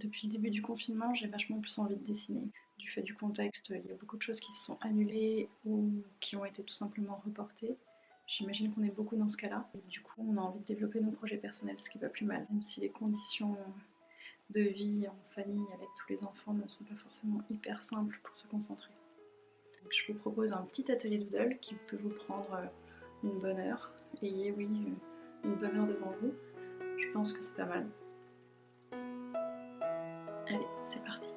Depuis le début du confinement, j'ai vachement plus envie de dessiner. Du fait du contexte, il y a beaucoup de choses qui se sont annulées ou qui ont été tout simplement reportées. J'imagine qu'on est beaucoup dans ce cas-là. Et du coup, on a envie de développer nos projets personnels, ce qui va plus mal, même si les conditions de vie en famille avec tous les enfants ne sont pas forcément hyper simples pour se concentrer. Donc, je vous propose un petit atelier doodle qui peut vous prendre une bonne heure. Ayez, oui, une bonne heure devant vous. Je pense que c'est pas mal. Allez, c'est parti.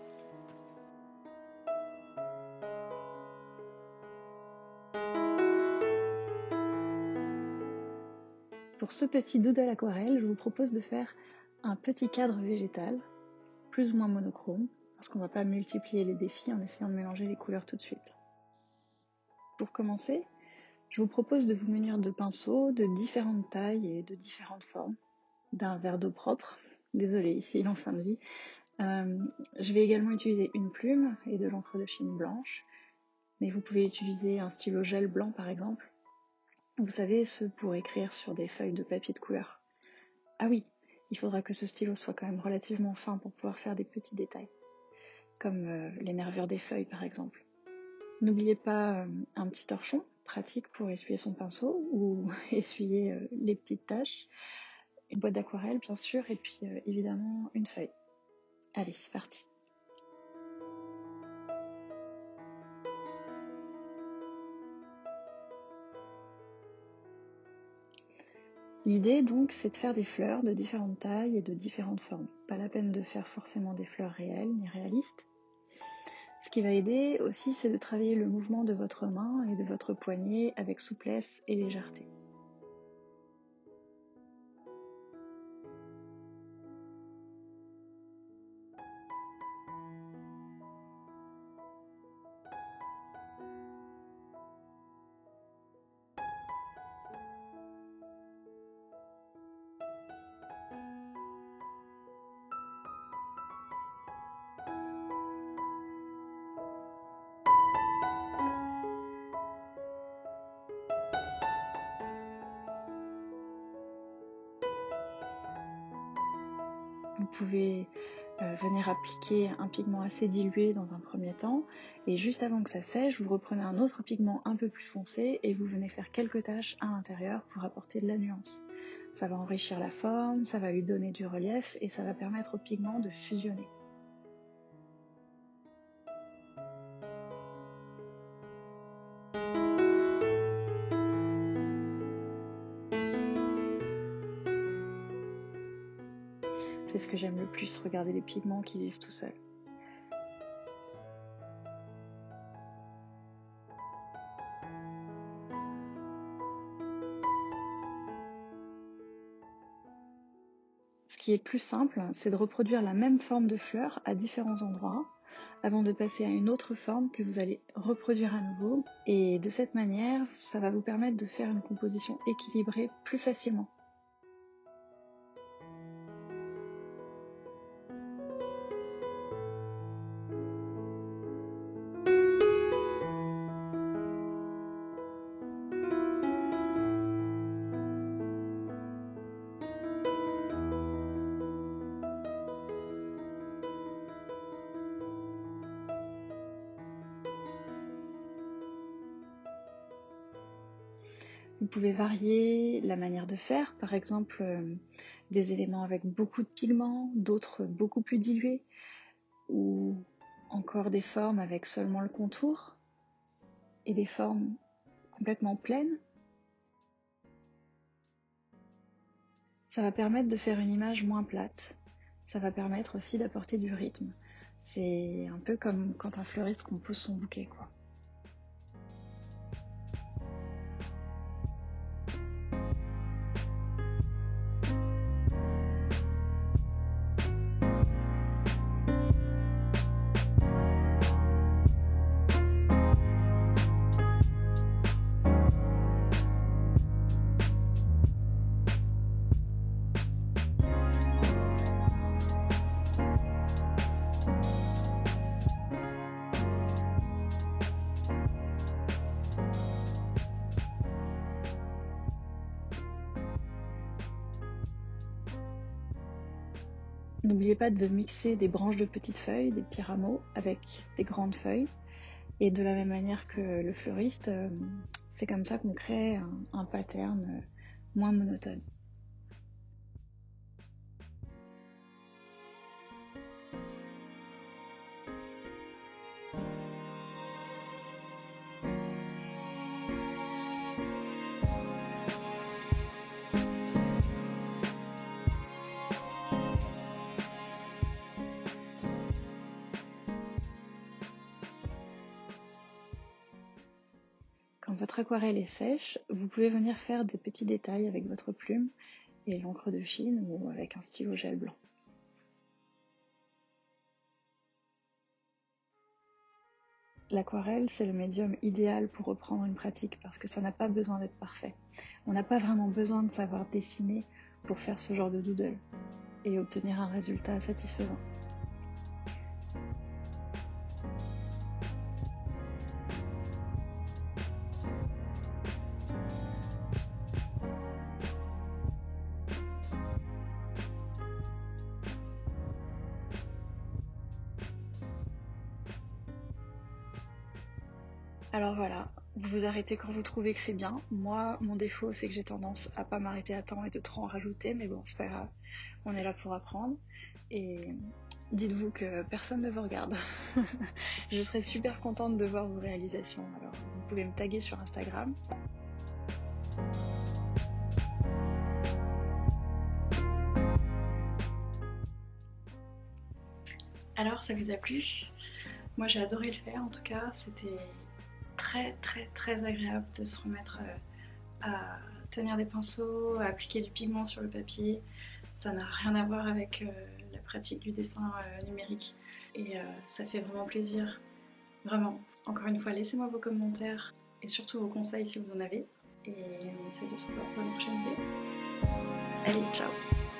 Pour ce petit doodle aquarelle, je vous propose de faire un petit cadre végétal, plus ou moins monochrome, parce qu'on ne va pas multiplier les défis en essayant de mélanger les couleurs tout de suite. Pour commencer, je vous propose de vous munir de pinceaux de différentes tailles et de différentes formes, d'un verre d'eau propre, désolé, ici il est en fin de vie. Je vais également utiliser une plume et de l'encre de Chine blanche, mais vous pouvez utiliser un stylo gel blanc par exemple. Vous savez, ceux pour écrire sur des feuilles de papier de couleur. Ah oui, il faudra que ce stylo soit quand même relativement fin pour pouvoir faire des petits détails, comme les nervures des feuilles par exemple. N'oubliez pas un petit torchon, pratique pour essuyer son pinceau ou essuyer les petites taches. Une boîte d'aquarelle bien sûr, et puis évidemment une feuille. Allez, c'est parti. L'idée donc c'est de faire des fleurs de différentes tailles et de différentes formes. Pas la peine de faire forcément des fleurs réelles ni réalistes. Ce qui va aider aussi c'est de travailler le mouvement de votre main et de votre poignet avec souplesse et légèreté. Vous pouvez venir appliquer un pigment assez dilué dans un premier temps et juste avant que ça sèche, vous reprenez un autre pigment un peu plus foncé et vous venez faire quelques taches à l'intérieur pour apporter de la nuance. Ça va enrichir la forme, ça va lui donner du relief et ça va permettre au pigment de fusionner. C'est ce que j'aime le plus, regarder les pigments qui vivent tout seuls. Ce qui est plus simple, c'est de reproduire la même forme de fleur à différents endroits avant de passer à une autre forme que vous allez reproduire à nouveau. Et de cette manière, ça va vous permettre de faire une composition équilibrée plus facilement. Vous pouvez varier la manière de faire, par exemple des éléments avec beaucoup de pigments, d'autres beaucoup plus dilués, ou encore des formes avec seulement le contour, et des formes complètement pleines. Ça va permettre de faire une image moins plate, ça va permettre aussi d'apporter du rythme. C'est un peu comme quand un fleuriste compose son bouquet, quoi. N'oubliez pas de mixer des branches de petites feuilles, des petits rameaux, avec des grandes feuilles. Et de la même manière que le fleuriste, c'est comme ça qu'on crée un pattern moins monotone. Quand votre aquarelle est sèche, vous pouvez venir faire des petits détails avec votre plume et l'encre de Chine ou avec un stylo gel blanc. L'aquarelle, c'est le médium idéal pour reprendre une pratique parce que ça n'a pas besoin d'être parfait. On n'a pas vraiment besoin de savoir dessiner pour faire ce genre de doodle et obtenir un résultat satisfaisant. Alors voilà, vous vous arrêtez quand vous trouvez que c'est bien. Moi, mon défaut, c'est que j'ai tendance à pas m'arrêter à temps et de trop en rajouter, mais bon, c'est pas grave, on est là pour apprendre. Et dites-vous que personne ne vous regarde. Je serais super contente de voir vos réalisations, alors vous pouvez me taguer sur Instagram. Alors, ça vous a plu? Moi, j'ai adoré le faire, en tout cas, c'était très agréable de se remettre à tenir des pinceaux, à appliquer du pigment sur le papier. Ça n'a rien à voir avec la pratique du dessin numérique et ça fait vraiment plaisir. Vraiment, encore une fois, laissez-moi vos commentaires et surtout vos conseils si vous en avez. Et on essaie de se revoir pour une prochaine vidéo. Allez, ciao!